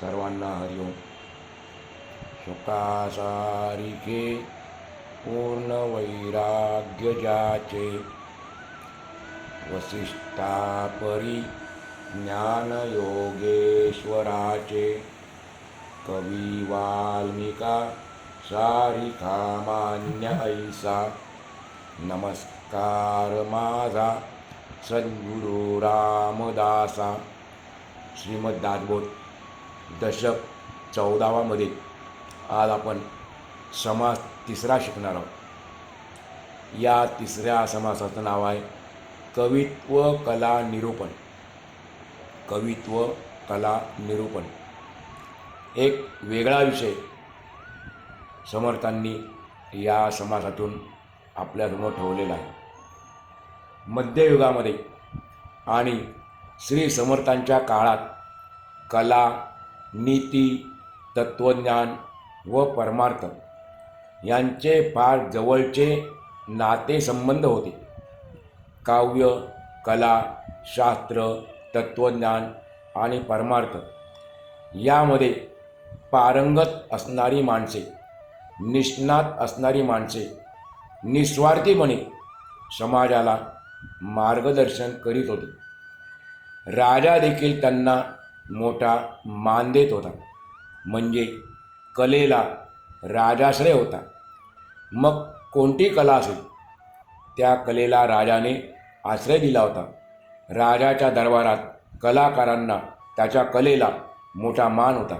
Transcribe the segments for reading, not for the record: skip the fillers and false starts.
सर्वांना हरिओम. शुकासारिखे पूर्ण वैराग्य ज्याचे, वसिष्ठापरी ज्ञान योगेश्वराचे. कवी वाल्मिका सारिखा मान्य ऐसा, नमस्कार माझा सद्गुरु रामदासा. श्रीमद्दासबोध दशक 14 मध्ये आज आपण समास तिसरा शिकणार आहोत. या तिसऱ्या समासाचं नाव आहे कवित्व कला निरूपण. कवित्व कला निरूपण एक वेगळा विषय समर्थांनी या समासातून आपल्यासमोर ठेवलेला आहे. मध्ययुगामध्ये आणि श्री समर्थांच्या काळात कला, नीती, तत्त्वज्ञान व परमार्थ यांचे फार जवळचे नातेसंबंध होते. काव्य, कला, शास्त्र, तत्त्वज्ञान आणि परमार्थ यामध्ये पारंगत असणारी माणसे, निष्णात असणारी माणसे निस्वार्थीपणे समाजाला मार्गदर्शन करीत होते. राजा देखील त्यांना मोठा मान देत होता. म्हणजे कलेला राजाश्रय होता. मग कोणती कला असेल त्या कलेला राजाने आश्रय दिला होता. राजाच्या दरबारात कलाकारांना त्याच्या कलेला मोठा मान होता.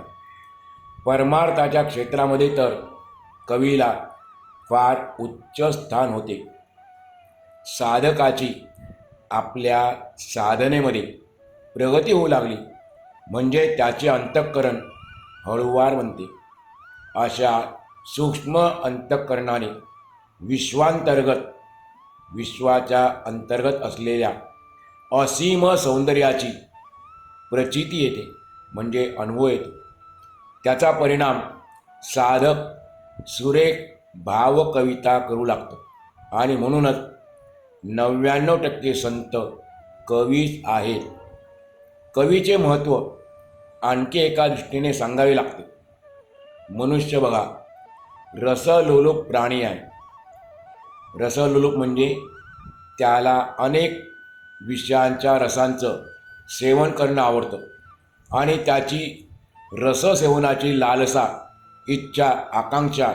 परमार्थाच्या क्षेत्रामध्ये तर कवीला फार उच्च स्थान होते. साधकाची आपल्या साधनेमध्ये प्रगती होऊ लागली म्हणजे त्याचे अंतःकरण हळूवार बनते. अशा सूक्ष्म अंतःकरणाने विश्वाच्या अंतर्गत असलेल्या असीम सौंदर्याची प्रचिती येते, म्हणजे अनुभव येतो. त्याचा परिणाम साधक सुरेख भावकविता करू लागतो. आणि म्हणूनच 99% संत कवीच आहेत. कवीचे महत्त्व आणखी एका दृष्टीने सांगावे लागते. मनुष्य बघा रसलोलुप प्राणी आहे. रसलोलुप म्हणजे त्याला अनेक विषयांच्या रसांचं सेवन करणं आवडतं आणि त्याची रससेवनाची लालसा, इच्छा, आकांक्षा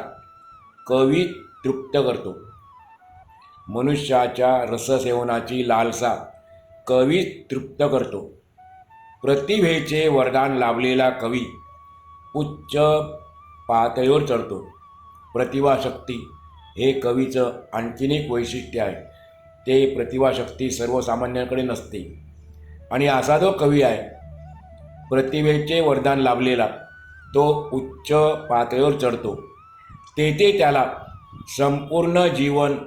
कवी तृप्त करतो. मनुष्याच्या रससेवनाची लालसा कवी तृप्त करतो. प्रतिभेचे वरदान लाभलेला कवी उच्च पातळीवर चढतो. प्रतिभाशक्ती हे कवीचं आणखीन एक वैशिष्ट्य आहे. ते प्रतिभाशक्ती सर्वसामान्यांकडे नसते. आणि असा जो कवी आहे प्रतिभेचे वरदान लाभलेला, तो उच्च पातळीवर चढतो. तेथे त्याला संपूर्ण जीवन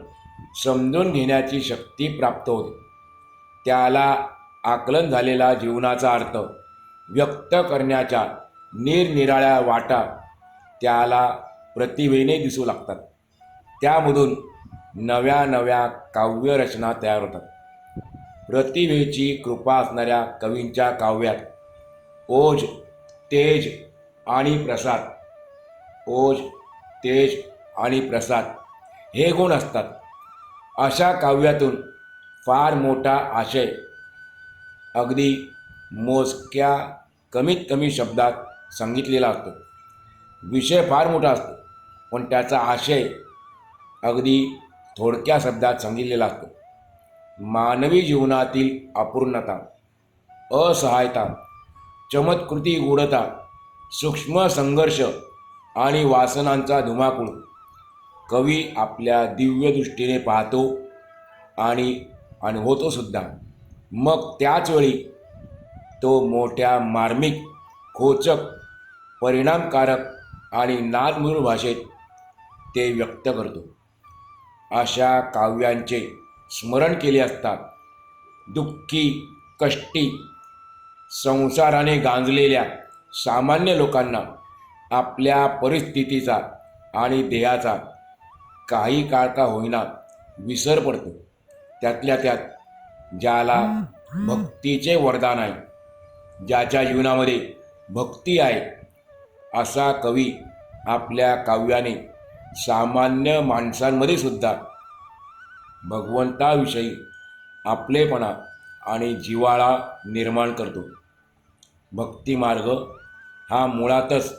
समजून घेण्याची शक्ती प्राप्त होते. त्याला आकलन झालेला जीवनाचा अर्थ व्यक्त करण्याच्या निरनिराळ्या वाटा त्याला प्रतिभेने दिसू लागतात. त्यामधून नव्या नव्या काव्यरचना तयार होतात. प्रतिभेची कृपा असणाऱ्या कवींच्या काव्यात ओज, तेज आणि प्रसाद, ओज, तेज आणि प्रसाद हे गुण असतात. अशा काव्यातून फार मोठा आशय अगदी मोजक्या कमीत कमी शब्दात सांगितलेला असतो. विषय फार मोठा असतो पण त्याचा आशय अगदी थोडक्या शब्दात सांगितलेला असतो. मानवी जीवनातील अपूर्णता, असहायता, चमत्कृती गूढता, सूक्ष्म संघर्ष आणि वासनांचा धुमाकूळ कवी आपल्या दिव्य दृष्टीने पाहतो आणि अनुभवतो सुद्धा. मग त्याचवेळी तो मोठ्या मार्मिक, खोचक, परिणामकारक आणि नादमधुर भाषेत ते व्यक्त करतो. अशा काव्यांचे स्मरण केले असता दुःखी, कष्टी, संसाराने गांजलेल्या सामान्य लोकांना आपल्या परिस्थितीचा आणि देहाचा काही काळ का होईना विसर पडतो. त्यातल्या त्यात ज्याला भक्तीचे वरदान आहे, ज्याच्या जीवनामध्ये भक्ती आहे असा कवी आपल्या काव्याने सामान्य माणसांमध्ये सुद्धा भगवंताविषयी आपलेपणा आणि जिव्हाळा निर्माण करतो. भक्तिमार्ग हा मुळातच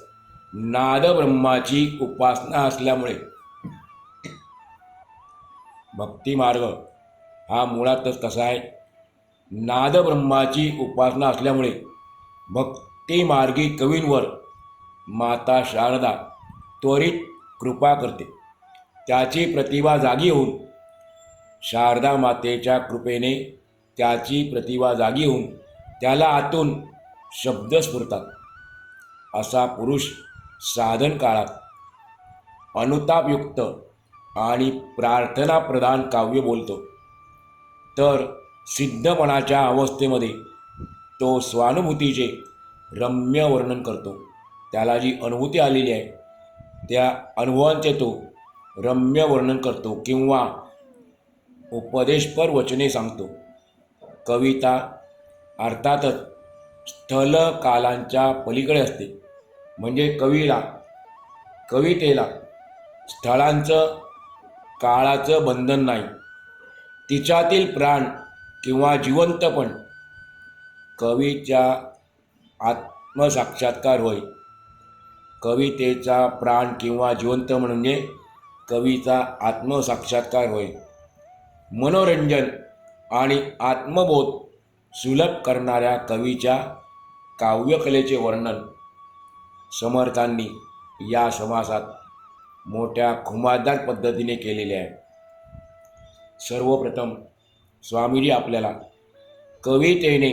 नादब्रह्माची उपासना असल्यामुळे भक्तिमार्ग हा मुळातच कसा आहे, नादब्रह्माची उपासना असल्यामुळे भक्तिमार्गी कवींवर माता शारदा त्वरित कृपा करते. त्याची प्रतिभा जागी होऊन शारदा मातेच्या कृपेने त्याची प्रतिभा जागी होऊन त्याला आतून शब्द स्फुरतात. असा पुरुष साधन काळात अनुतापयुक्त आणि प्रार्थनाप्रधान काव्य बोलतो, तर सिद्धपणाच्या अवस्थेमध्ये तो स्वानुभूतीचे रम्य वर्णन करतो. त्याला जी अनुभूती आलेली आहे त्या अनुभवांचे तो रम्य वर्णन करतो किंवा उपदेशपर वचने सांगतो. कविता अर्थातच स्थल कालांच्या पलीकडे असते. म्हणजे कवितेला स्थळांचं काळाचं बंधन नाही. तिच्यातील प्राण किंवा जिवंतपण कवीच्या आत्मसाक्षात्कार होय. कवितेचा प्राण किंवा जिवंत म्हणजे कवीचा आत्मसाक्षात्कार होय. मनोरंजन आणि आत्मबोध सुलभ करणाऱ्या कवीच्या काव्यकलेचे वर्णन समर्थांनी या समासात मोठ्या खुमासदार पद्धतीने केलेले आहे. सर्वप्रथम स्वामीजी आपल्याला कवितेने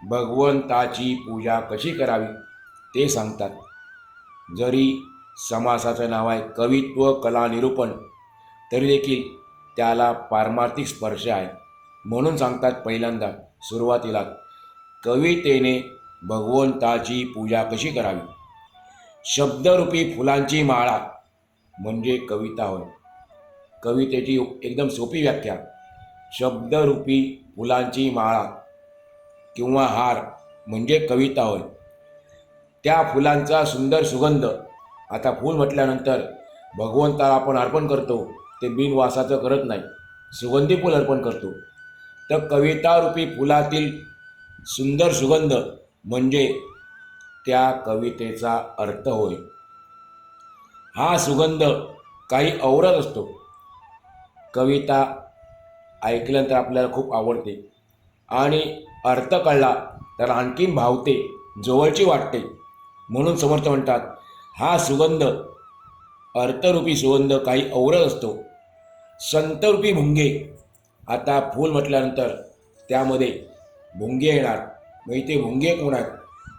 भगवंताची पूजा कशी करावी ते सांगतात. जरी समासाचं नाव आहे कवित्व कला निरूपण, तरी देखील त्याला पारमार्थिक स्पर्श आहे. म्हणून सांगतात पहिल्यांदा सुरुवातीला कवितेने भगवंताची पूजा कशी करावी. शब्दरूपी फुलांची माळा म्हणजे कविता होय. कवितेची एकदम सोपी व्याख्या, शब्दरूपी फुलांची माळा किंवा हार म्हणजे कविता होय. त्या फुलांचा सुंदर सुगंध, आता फूल म्हटल्यानंतर भगवंताला आपण अर्पण करतो ते बिनवासाचं करत नाही, सुगंधी फूल अर्पण करतो. तर कवितारूपी फुलातील सुंदर सुगंध म्हणजे त्या कवितेचा अर्थ होय. हा सुगंध काही औरच असतो. कविता ऐकल्यानंतर आपल्याला खूप आवडते आणि अर्थ कळला तर आणखीन भावते, जवळची वाटते. म्हणून समर्थ म्हणतात हा सुगंध, अर्थरूपी सुगंध काही औरच असतो. संतरूपी भुंगे, आता फूल म्हटल्यानंतर त्यामध्ये भुंगे येणार, मग इथे भुंगे कोण आहेत?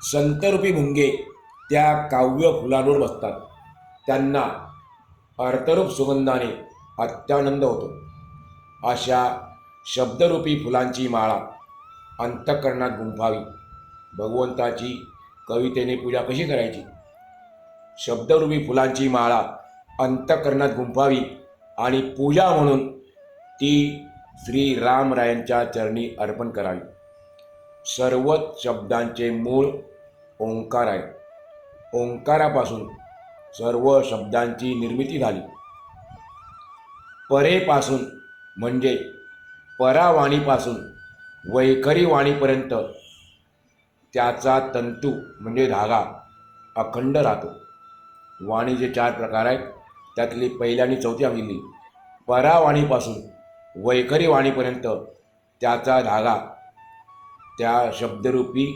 संतरूपी भुंगे त्या काव्य फुलांवर बसतात. त्यांना अर्थरूप सुगंधाने अत्यानंद होतो. अशा शब्दरूपी फुलांची माळा अंतःकरणात गुंफावी. भगवंताची कवितेने पूजा कशी करायची? शब्दरूपी फुलांची माळा अंतःकरणात गुंफावी आणि पूजा म्हणून ती श्री रामरायांच्या चरणी अर्पण करावी. सर्वच शब्दांचे मूळ ओंकार आहे. ओंकारापासून सर्व शब्दांची निर्मिती झाली. परेपासून म्हणजे परावाणीपासून वैखरी वाणीपर्यंत त्याचा तंतू म्हणजे धागा अखंड राहतो. वाणीचे 4 प्रकार आहेत, त्यातली पहिली आणि चौथी सांगितली. परावाणीपासून वैखरी वाणीपर्यंत त्याचा धागा, त्या शब्दरूपी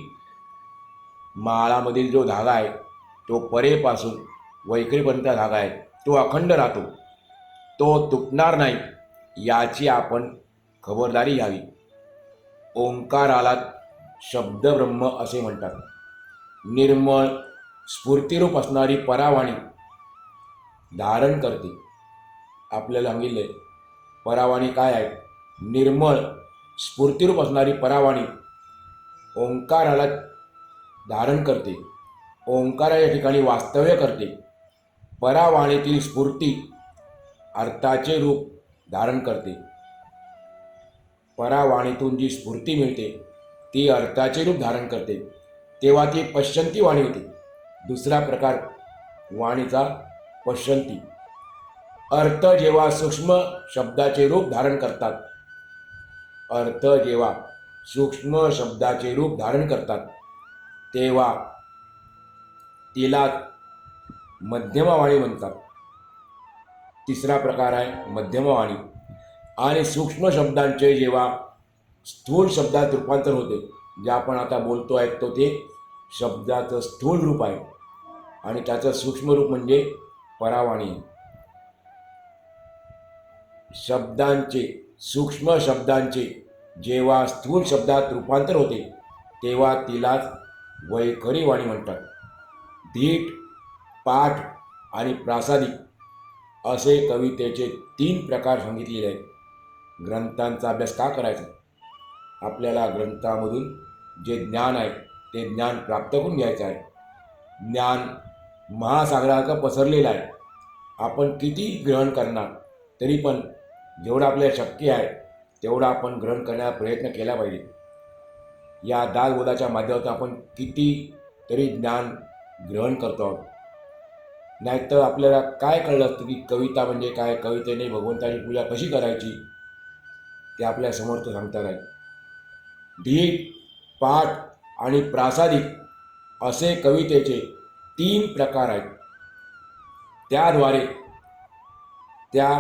माळामधील जो धागा आहे तो परेपासून वैखरीपर्यंत धागा आहे, तो अखंड राहतो, तो तुटणार नाही, याची आपण खबरदारी घ्यावी. ओंकाराला शब्दब्रह्म असे म्हणतात. निर्मळ स्फूर्तिरूप असणारी परावाणी धारण करते. आपल्याला सांगितले परावाणी काय आहे? निर्मळ स्फूर्तिरूप असणारी परावाणी ओंकाराला धारण करते, ओंकाराच्या ठिकाणी वास्तव्य करते. परावाणीतील स्फूर्ती अर्थाचे रूप धारण करते. परावाणीतून जी स्फूर्ती मिळते ती अर्थाचे रूप धारण करते. तेव्हा ती पश्यंती वाणी होते. दुसरा प्रकार वाणीचा पश्यंती. अर्थ जेव्हा सूक्ष्म शब्दाचे रूप धारण करतात, अर्थ जेव्हा सूक्ष्म शब्दाचे रूप धारण करतात तेव्हा तिला मध्यमवाणी म्हणतात. तिसरा प्रकार आहे मध्यमवाणी. आणि सूक्ष्म शब्दांचे जेव्हा स्थूल शब्दात रूपांतर होते, जे आपण आता बोलतो ऐकतो ते शब्दाचं स्थूल रूप आहे आणि त्याचं सूक्ष्म रूप म्हणजे परावाणी. शब्दांचे सूक्ष्म शब्दांचे जेव्हा स्थूल शब्दात रूपांतर होते तेव्हा तिलाच वैखरी वाणी म्हणतात. धीट, पाठ आणि प्रासादिक असे कवितेचे 3 प्रकार सांगितलेले आहेत. ग्रंथांचा अभ्यास का करायचा? आपल्याला ग्रंथामधून जे ज्ञान आहे ते ज्ञान प्राप्त करून घ्यायचं आहे. ज्ञान महासागराचं पसरलेलं आहे. आपण किती ग्रहण करणार, तरी पण जेवढं आपल्याला शक्य आहे तेवढं आपण ग्रहण करण्याचा प्रयत्न केला पाहिजे. या दासबोधाच्या माध्यमातून आपण किती तरी ज्ञान ग्रहण करतो आहोत. नाहीतर आपल्याला काय कळलं असतं की कविता म्हणजे काय, कवितेने भगवंताची पूजा कशी करायची, ते आपल्या समर्थ सांगतात आहे. धीट, पाठ आणि प्रासादिक असे कवितेचे 3 प्रकार आहेत. त्याद्वारे त्या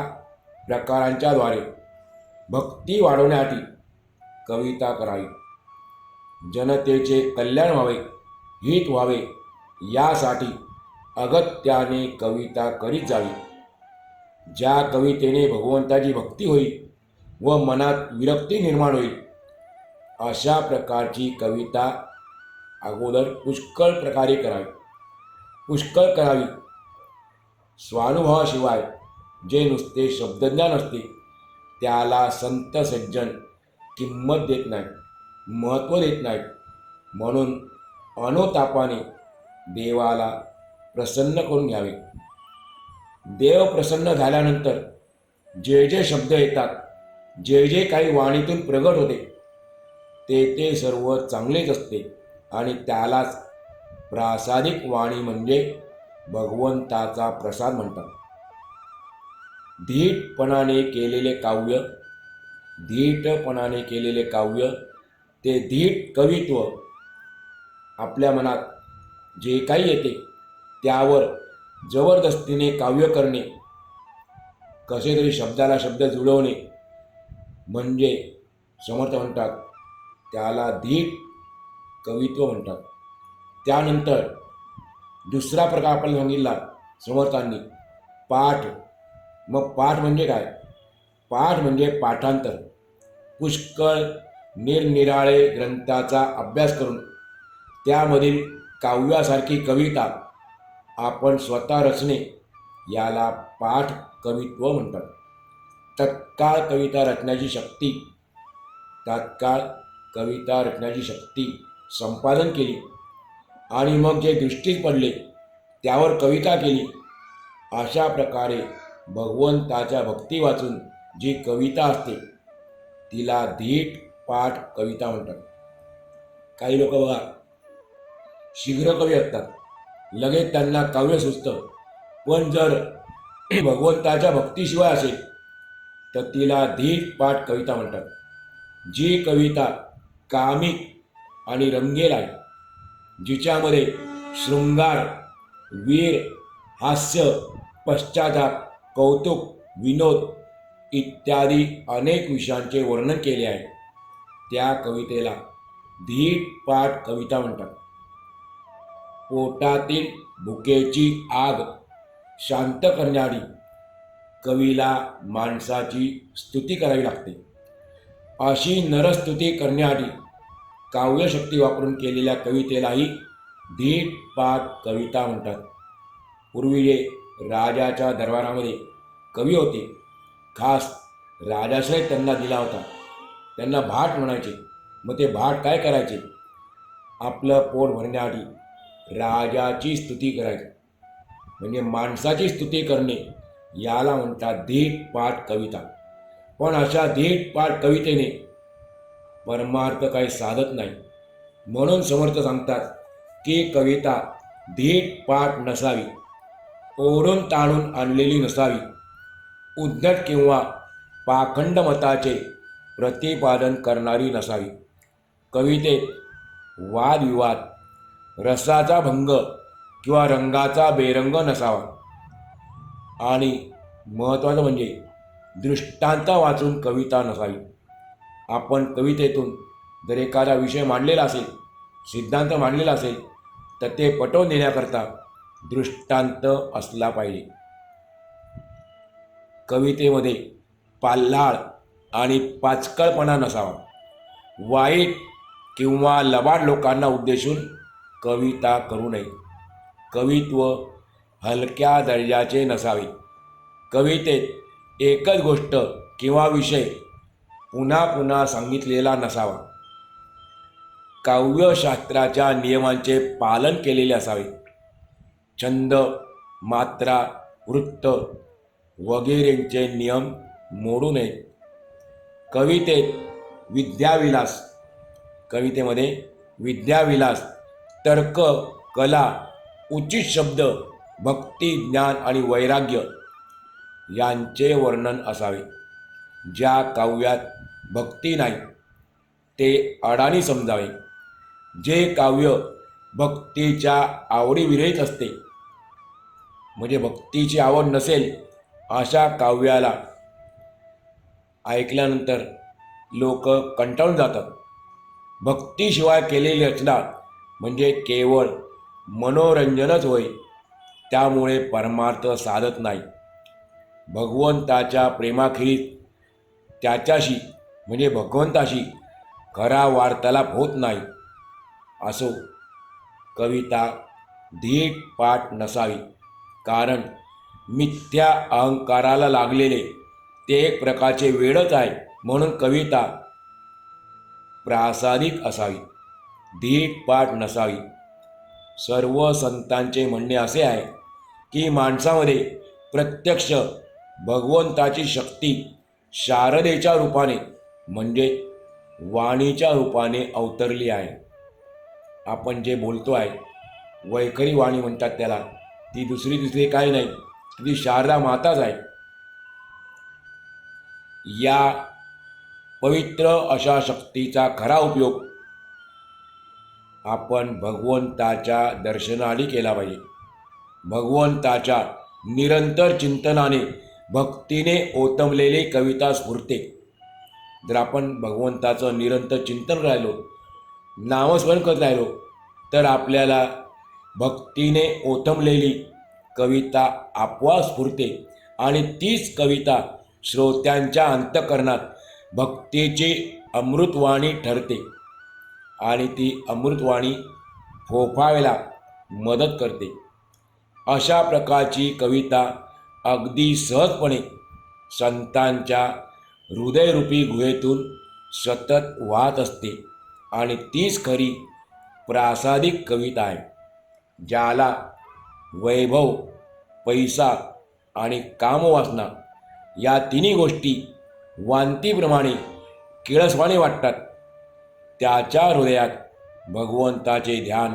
प्रकारांच्याद्वारे भक्ती वाढवण्यासाठी कविता करावी. जनतेचे कल्याण व्हावे, हित व्हावे यासाठी अगत्याने कविता करीत जावी. ज्या कवितेने भगवंताची भक्ती होईल व मनात विरक्ती निर्माण होईल अशा प्रकारची कविता अगोदर पुष्कळ प्रकारे करावी. पुष्कळ करावी. स्वानुभवाशिवाय जे नुसते शब्दज्ञान असते त्याला संत सज्जन किंमत देत नाहीत, महत्त्व देत नाहीत. म्हणून अनुतापाने देवाला प्रसन्न करून घ्यावे. देव प्रसन्न झाल्यानंतर जे जे शब्द येतात, जे जे काही वाणीतून प्रगट होते ते ते सर्व चांगलेच असते आणि त्यालाच प्रासादिक वाणी म्हणजे भगवंताचा प्रसाद म्हणतात. धीटपणाने केलेले काव्य, धीटपणाने केलेले काव्य ते धीट कवित्व. आपल्या मनात जे काही येते त्यावर जबरदस्तीने काव्य करणे, कसे तरी शब्दाला शब्द जुळवणे म्हणजे समर्थ म्हणतात त्याला धीट कवित्व म्हणतात. त्यानंतर दुसरा प्रकार आपण सांगितला समर्थांनी, पाठ. मग पाठ म्हणजे काय? पाठ म्हणजे पाठांतर. पुष्कळ निरनिराळे ग्रंथाचा अभ्यास करून त्यामधील काव्यासारखी कविता आपण स्वतः रचणे याला पाठ कवित्व म्हणतात. तत्काळ कविता रचण्याची शक्ती, तात्काळ कविता रचण्याची शक्ती संपादन केली आणि मग जे दृष्टीस पडले त्यावर कविता केली. अशा प्रकारे भगवंताच्या भक्ती वाचून जी कविता असते तिला धीट पाठ कविता म्हणतात. काही लोक बघा शीघ्र कवी असतात, लगेच त्यांना काव्य सुचतं, पण जर भगवंताच्या भक्तीशिवाय असेल तर तिला धीट पाठ कविता म्हणतात. जी कविता कामिक आणि रंगेल आहे, जिच्यामध्ये शृंगार, वीर, हास्य, पश्चाताप, कौतुक, विनोद इत्यादी अनेक विषयांचे वर्णन केले आहे, त्या कवितेला धीट पाठ कविता म्हणतात. पोटातील भुकेची आग शांत करण्यासाठी कवीला माणसाची स्तुती करावी लागते. अशी नरस्तुती करण्यासाठी काव्यशक्ती वापरून केलेल्या कवितेलाही धीट पाठ कविता म्हणतात. पूर्वी जे राजाच्या दरबारामध्ये कवी होते, खास राजाश्रय त्यांना दिला होता, त्यांना भाट म्हणायचे. मग ते भाट काय करायचे? आपलं पोट भरण्यासाठी राजाची स्तुती करायची, म्हणजे माणसाची स्तुती करणे याला म्हणतात धीट पाठ कविता. पण अशा धीट पाठ कवितेने परमार्थ काही साधत नाही. म्हणून समर्थ सांगतात की कविता धीट पाठ नसावी, ओढून ताणून आणलेली नसावी, उद्धट किंवा पाखंड मताचे प्रतिपादन करणारी नसावी. कवितेत वादविवाद, रसाचा भंग किंवा रंगाचा बेरंग नसावा. आणि महत्त्वाचं म्हणजे दृष्टांत वाचून कविता नसावी. आपण कवितेतून जर एखादा विषय मांडलेला असेल, सिद्धांत मांडलेला असेल, तर ते पटवून देण्याकरता दृष्टांत असला पाहिजे. कवितेमध्ये पाल्हाळ आणि पाचकळपणा नसावा. वाईट किंवा लबाड लोकांना उद्देशून कविता करू नये. कवित्व हलक्या दर्जाचे नसावे. कवितेत एकच गोष्ट किंवा विषय पुन्हा पुन्हा सांगितलेला नसावा. काव्यशास्त्राच्या नियमांचे पालन केलेले असावे. छंद, मात्रा, वृत्त वगैरेंचे नियम मोडू नयेत. कवितेमध्ये विद्याविलास, तर्क, कला, उचित शब्द, भक्ती, ज्ञान आणि वैराग्य यांचे वर्णन असावे. ज्या काव्यात भक्ती नाही ते अडाणी समजावे. जे काव्य भक्तीच्या आवडीविरहित असते, म्हणजे भक्तीची आवड नसेल, अशा काव्याला ऐकल्यानंतर लोक कंटाळून जातात. भक्तीशिवाय केलेली रचना म्हणजे केवळ मनोरंजनच होय. त्यामुळे परमार्थ साधत नाही. भगवंताच्या प्रेमाखेरीज त्याच्याशी म्हणजे भगवंताशी खरा वार्तालाप होत नाही. असो, कविता धीट पाठ नसावी, कारण मिथ्या अहंकाराला लागलेले ते एक प्रकारचे वेडच आहे. म्हणून कविता प्रासादिक असावी, धीट पाठ नसावी. सर्व संतांचे म्हणणे असे आहे की माणसामध्ये प्रत्यक्ष भगवंताची शक्ती शारदेच्या रूपाने म्हणजे वाणीच्या रूपाने अवतरली आहे. आपण जे बोलतो आहे वैखरी वाणी म्हणतात त्याला, ती दुसरी काही नाही, ती शारदा माताच आहे. या पवित्र अशा शक्तीचा खरा उपयोग आपण भगवंताच्या दर्शनाआधी केला पाहिजे. भगवंताच्या निरंतर चिंतनाने भक्तीने ओतमलेली कविता स्फुरते. जर आपण भगवंताचं निरंतर चिंतन राहिलो, नामस्मरण करत राहिलो, तर आपल्याला भक्तीने ओतमलेली कविता आपोआप स्फुरते आणि तीच कविता श्रोत्यांच्या अंतःकरणात भक्तीची अमृतवाणी ठरते आणि ती अमृतवाणी फोफायला मदत करते. अशा प्रकारची कविता अगदी सहजपणे संतांच्या हृदयरूपी गुहेतून सतत वाहत असते आणि तीच खरी प्रासादिक कविता आहे. ज्याला वैभव, पैसा आणि कामवासना या तिन्ही गोष्टी वांतीप्रमाणे किळसवाणे वाटतात, त्याच्या हृदयात भगवंताचे ध्यान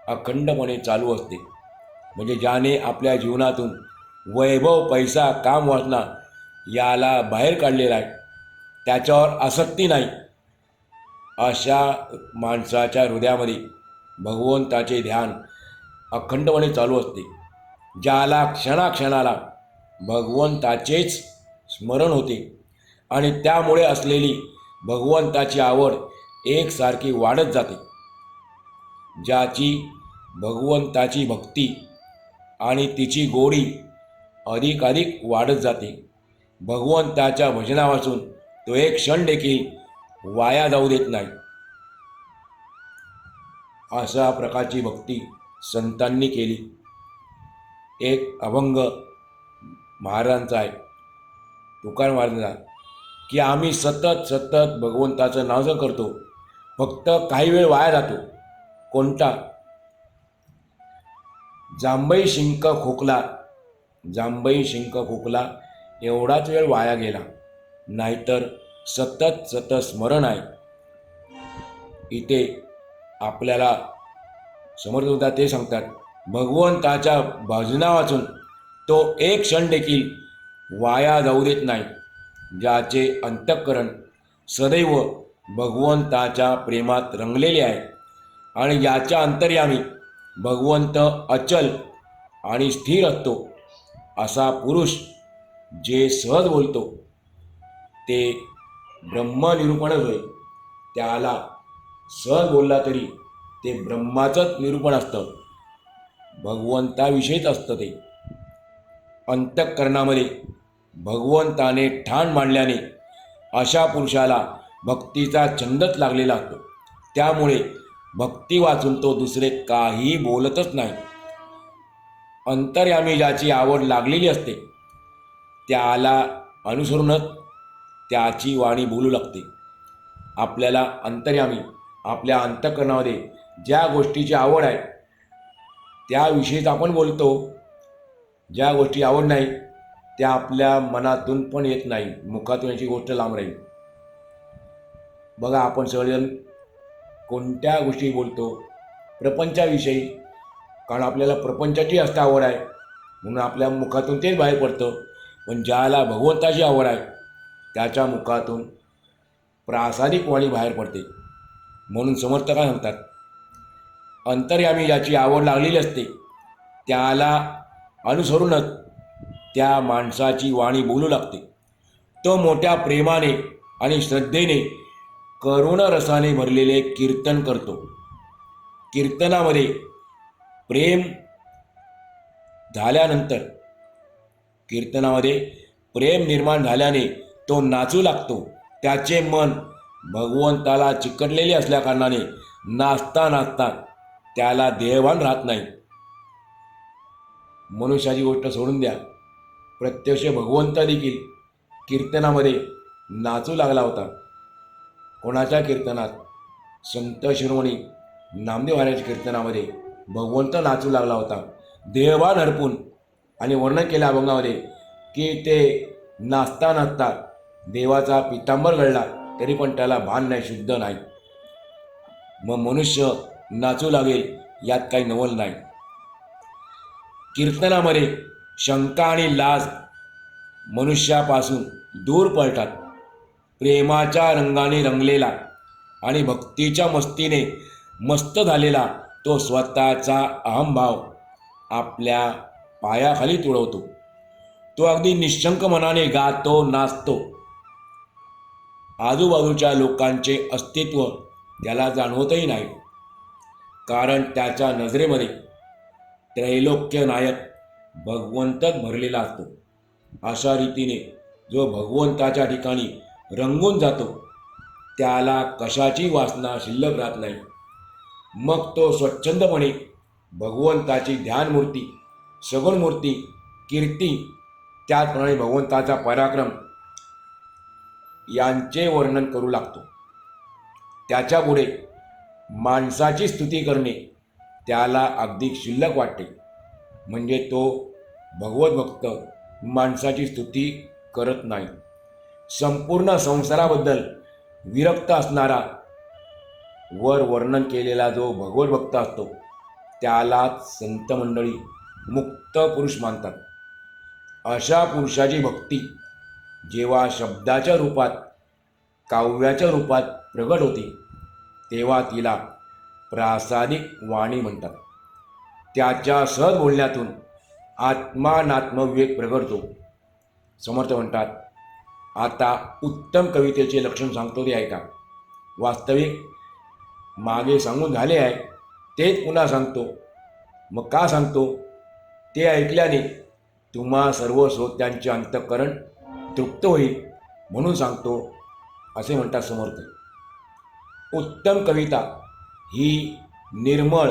अखंडपणे चालू असते. म्हणजे ज्याने आपल्या जीवनातून वैभव, पैसा, कामवासना याला बाहेर काढलेला आहे, त्याच्यावर आसक्ती नाही, अशा माणसाच्या हृदयामध्ये भगवंताचे ध्यान अखंडपणे चालू असते. ज्याला क्षणाक्षणाला भगवंताचेच स्मरण होते आणि त्यामुळे असलेली भगवंताची आवड एकसारखी वाढत जाते. ज्याची भगवंताची भक्ती आणि तिची गोडी अधिकाधिक वाढत जाते. भगवंताच्या भजनापासून तो एक क्षण देखील वाया जाऊ देत नाही. अशा प्रकारची भक्ती संतांनी केली. एक अभंग महाराजांचा आहे, तुकाराम महाराजांचा, की आम्ही सतत भगवंताचं नाव करतो, फक्त काही वेळ वाया जातो. कोणता? जांभई शिंक खोकला एवढाच वेळ वाया गेला, नाहीतर सतत स्मरण आहे. इथे आपल्याला समर्थसुद्धा ते सांगतात, भगवंताच्या भजना वाचून तो एक क्षण देखील वाया जाऊ देत नाही. ज्याचे अंतःकरण सदैव भगवंताच्या प्रेमात रंगलेले आहे आणि ज्याच्या अंतर्यामी भगवंत अचल आणि स्थिर असतो, असा पुरुष जे सहज बोलतो ते ब्रह्मनिरूपणच होय. त्याला सहज बोलला तरी ते ब्रह्माचंच निरूपण असतं, भगवंताविषयीच असतं. ते अंतःकरणामध्ये भगवंताने ठाण मांडल्याने अशा पुरुषाला भक्तीचा छंदच लागलेला असतो. त्यामुळे भक्ती वाचून तो दुसरे काही बोलतच नाही. अंतर्यामी ज्याची आवड लागलेली असते त्याला अनुसरूनच त्याची वाणी बोलू लागते. आपल्याला अंतर्यामी आपल्या अंतःकरणामध्ये ज्या गोष्टीची आवड आहे त्याविषयीच आपण बोलतो. ज्या गोष्टी आवड नाही त्या आपल्या मनातून पण येत नाही, मुखातून याची गोष्ट लांब राहील. बघा, आपण सगळेजण कोणत्या गोष्टी बोलतो? प्रपंचाविषयी, कारण आपल्याला प्रपंचाची जास्त आवड आहे म्हणून आपल्या मुखातून तेच बाहेर पडतं. पण ज्याला भगवंताची आवड आहे त्याच्या मुखातून प्रासादिक वाणी बाहेर पडते. म्हणून समर्थ काय सांगतात, अंतर्यामी ज्याची आवड लागलेली असते त्याला अनुसरूनच त्या माणसाची वाणी बोलू लागते. तो मोठ्या प्रेमाने आणि श्रद्धेने करुणरसाने भरलेले कीर्तन करतो. कीर्तनामध्ये प्रेम झाल्यानंतर, कीर्तनामध्ये प्रेम निर्माण झाल्याने तो नाचू लागतो. त्याचे मन भगवंताला चिकटलेले असल्याकारणाने नाचता नाचता त्याला देहभान राहत नाही. मनुष्याची गोष्ट सोडून द्या, प्रत्यक्ष भगवंत देखील कीर्तनामध्ये नाचू लागला होता. कोणाच्या कीर्तनात? संत शिरोमणी नामदेव महाराजांच्या कीर्तनामध्ये भगवंत नाचू लागला होता, देहभान हरपून. आणि वर्णन केलं अभंगामध्ये की ते नाचता नाचता देवाचा पितांबर गळला तरी पण त्याला भान नाही, शुद्ध नाही. मग मनुष्य नाचू लागेल यात काही नवल नाही. कीर्तनामध्ये शंका आणि लाज मनुष्यापासून दूर पळतात. प्रेमाच्या रंगाने रंगलेला आणि भक्तीच्या मस्तीने मस्त झालेला तो स्वतःचा अहंभाव आपल्या पायाखाली तुडवतो. तो अगदी निशंक मनाने गातो, नाचतो. आजूबाजूच्या लोकांचे अस्तित्व त्याला जाणवतही नाही, कारण त्याच्या नजरेमध्ये त्रैलोक्य नायक भगवंतच भरलेला असतो. अशा रीतीने जो भगवंताच्या ठिकाणी रंगून जातो त्याला कशाची वासना शिल्लक राहत नाही. मग तो स्वच्छंदपणे भगवंताची ध्यानमूर्ती, सगुणमूर्ती, कीर्ती, त्याचप्रमाणे भगवंताचा पराक्रम यांचे वर्णन करू लागतो. त्याच्यापुढे माणसाची स्तुती करणे त्याला अगदी शिल्लक वाटते. म्हणजे तो भगवत भक्त माणसाची स्तुती करत नाही. संपूर्ण संसाराबद्दल विरक्त असणारा वर वर्णन केलेला जो भगवत भक्त असतो त्यालाच संत मंडळी मुक्त पुरुष मानतात. अशा पुरुषाची भक्ती जेव्हा शब्दाच्या रूपात, काव्याच्या रूपात प्रगट होते तेव्हा तिला प्रासादिक वाणी म्हणतात. त्याच्या सहज बोलण्यातून आत्मानात्मविवेक प्रगटतो. समर्थ म्हणतात, आता उत्तम कवितेचे लक्षण सांगतो ते ऐका. वास्तविक मागे सांगून झाले आहे तेच पुन्हा सांगतो. मग का सांगतो? ते ऐकल्याने तुम्हा सर्व श्रोत्यांचे अंतःकरण तृप्त होईल म्हणून सांगतो, असे म्हणतात समर्थ. उत्तम कविता ही निर्मळ,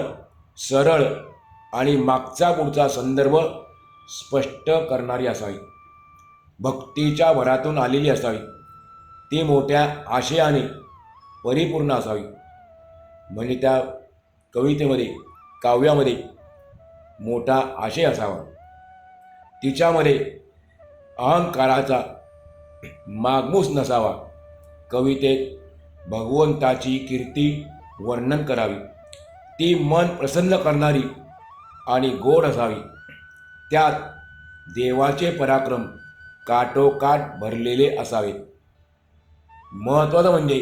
सरळ आणि मागचा पुढचा संदर्भ स्पष्ट करणारी असावी. भक्तीच्या भरातून आलेली असावी. ती मोठ्या आशयाने परिपूर्ण असावी. म्हणजे त्या कवितेमध्ये, काव्यामध्ये मोठा आशय असावा. तिच्यामध्ये अहंकाराचा मागमूस नसावा. कवितेत भगवंताची कीर्ती वर्णन करावी. ती मन प्रसन्न करणारी आणि गोड असावी. त्यात देवाचे पराक्रम काठोकाठ भरलेले असावे. महत्त्वाचं म्हणजे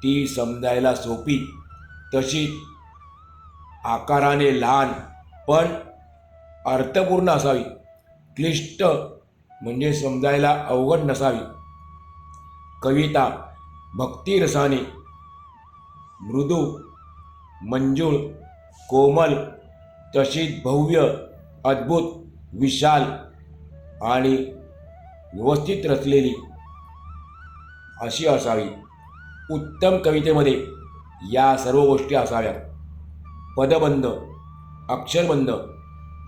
ती समजायला सोपी तशी आकाराने लहान पण अर्थपूर्ण असावी. क्लिष्ट म्हणजे समजायला अवघड नसावी. कविता भक्तिरसाने मृदू, मंजूळ, कोमल, तशीच भव्य, अद्भुत, विशाल आणि व्यवस्थित रचलेली अशी असावी. उत्तम कवितेमध्ये या सर्व गोष्टी असाव्यात. पदबंध, अक्षरबंध,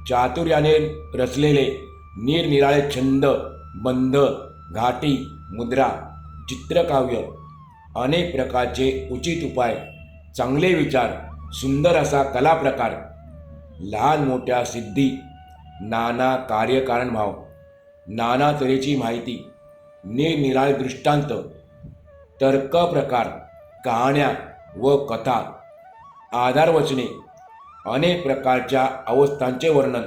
चातुर्याने रचलेले निरनिराळे छंद, बंध, घाटी, मुद्रा, चित्रकाव्य, अनेक प्रकारचे उचित उपाय, चांगले विचार, सुंदर असा कलाप्रकार, लहान मोठ्या सिद्धी, नाना कार्यकारणभाव, नाना तऱ्हेची माहिती, निरनिराळे दृष्टांत, तर्क प्रकार, कहाण्या व कथा, आधारवचने, अनेक प्रकारच्या अवस्थांचे वर्णन,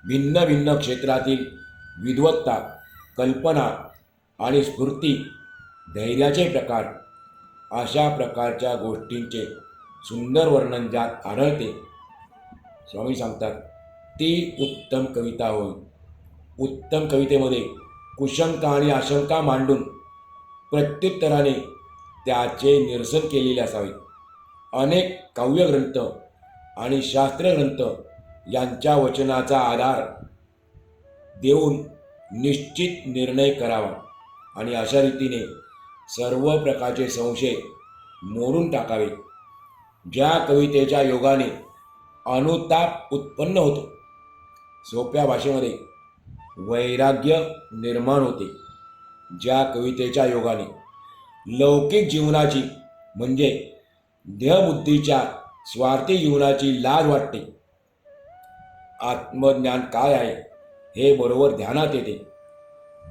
भिन्न भिन्न क्षेत्रातील विद्वत्ता, कल्पना आणि स्फूर्ती, धैर्याचे प्रकार, अशा प्रकारच्या गोष्टींचे सुंदर वर्णन ज्यात आढळते, स्वामी सांगतात ती उत्तम कविता होय. उत्तम कवितेमध्ये कुशंका आणि आशंका मांडून प्रत्युत्तराने त्याचे निरसन केलेले असावे. अनेक काव्यग्रंथ आणि शास्त्रग्रंथ यांच्या वचनाचा आधार देऊन निश्चित निर्णय करावा आणि अशा रीतीने सर्व प्रकारचे संशय मोडून टाकावे. ज्या कवितेच्या योगाने अनुताप उत्पन्न होतो, सोप्या भाषेमध्ये वैराग्य निर्माण होते, ज्या कवितेच्या योगाने लौकिक जीवनाची म्हणजे देहबुद्धीच्या स्वार्थी जीवनाची लाज वाटते, आत्मज्ञान काय आहे हे बरोबर ध्यानात येते,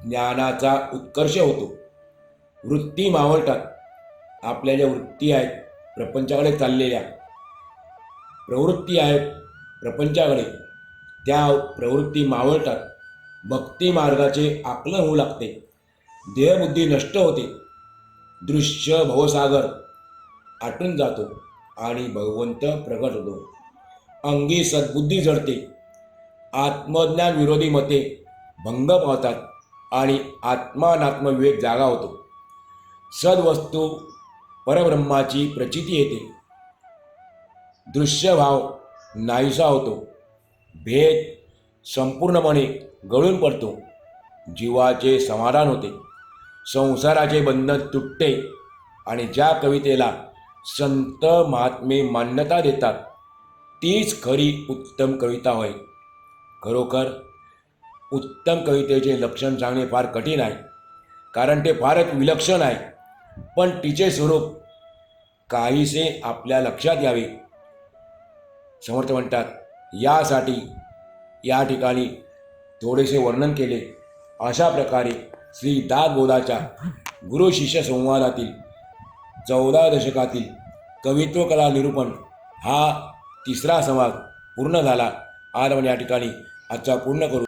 ज्ञानाचा उत्कर्ष होतो, वृत्ती मावळतात. आपल्या ज्या वृत्ती आहेत प्रपंचाकडे चाललेल्या, प्रवृत्ती आहेत प्रपंचाकडे, त्या प्रवृत्ती मावळतात. भक्ती मार्गाचे आकलन होऊ लागते, देहबुद्धी नष्ट होते, दृश्य भवसागर आटून जातो आणि भगवंत प्रगट होतो. अंगी सद्बुद्धी जडते, आत्मज्ञान विरोधी मते भंग पावतात आणि आत्मानात्मविवेक जागा होतो. सद्वस्तू परब्रह्माची प्रचिती येते, दृश्यभाव नाहीसा होतो, भेद संपूर्णपणे गळून पडतो, जीवाचे समाधान होते, संसाराचे बंधन तुटते. आणि ज्या कवितेला संत महात्मे मान्यता देतात तीच खरी उत्तम कविता होय. खरोखर उत्तम कवितेचे लक्षण सांगणे फार कठीण आहे, कारण ते फारच विलक्षण आहे. पण तिचे स्वरूप काहीसे आपल्या लक्षात यावे. समर्थ म्हणतात यासाठी या ठिकाणी थोडेसे वर्णन केले. अशा प्रकारे श्री दासबोधाच्या गुरु शिष्य संवादातील 14 दशकातील कवित्व कला निरूपण हा तिसरा संवाद पूर्ण झाला. आज आपण या ठिकाणी आजचा पूर्ण करू.